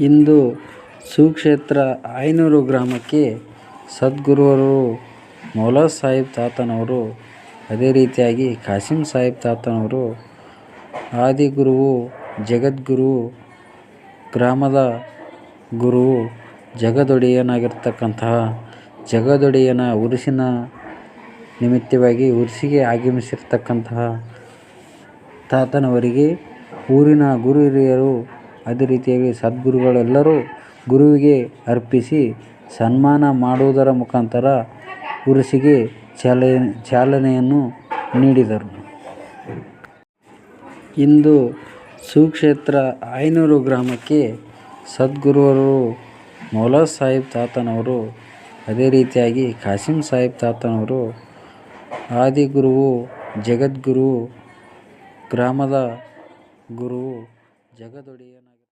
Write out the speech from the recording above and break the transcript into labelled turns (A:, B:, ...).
A: ಇಂದು ಸುಕ್ಷೇತ್ರ ಆಯನೂರು ಗ್ರಾಮಕ್ಕೆ ಸದ್ಗುರುವರು ಮೌಲಾ ಸಾಹೇಬ್ ತಾತನವರು, ಅದೇ ರೀತಿಯಾಗಿ ಕಾಸಿಂ ಸಾಹೇಬ್ ತಾತನವರು, ಆದಿಗುರುವು ಜಗದ್ಗುರು, ಗ್ರಾಮದ ಗುರುವು ಜಗದೊಡೆಯನಾಗಿರ್ತಕ್ಕಂತಹ ಜಗದೊಡೆಯನ ಉರುಸಿನ ನಿಮಿತ್ತವಾಗಿ ಉರುಸಿಗೆ ಆಗಮಿಸಿರ್ತಕ್ಕಂತಹ ತಾತನವರಿಗೆ ಊರಿನ ಗುರು ಹಿರಿಯರು, ಅದೇ ರೀತಿಯಾಗಿ ಸದ್ಗುರುಗಳೆಲ್ಲರೂ ಗುರುವಿಗೆ ಅರ್ಪಿಸಿ ಸನ್ಮಾನ ಮಾಡುವುದರ ಮುಖಾಂತರ ಉರುಸಿಗೆ ಚಾಲನೆಯನ್ನು ನೀಡಿದರು. ಇಂದು ಸುಕ್ಷೇತ್ರ ಆಯನೂರು ಗ್ರಾಮಕ್ಕೆ ಸದ್ಗುರುವರು ಮೌಲಾ ಸಾಹೇಬ್ ತಾತನವರು, ಅದೇ ರೀತಿಯಾಗಿ ಕಾಸಿಂ ಸಾಹೇಬ್ ತಾತನವರು, ಆದಿಗುರುವು ಜಗದ್ಗುರು, ಗ್ರಾಮದ ಗುರುವು ಜಗದೊಡೆಯನ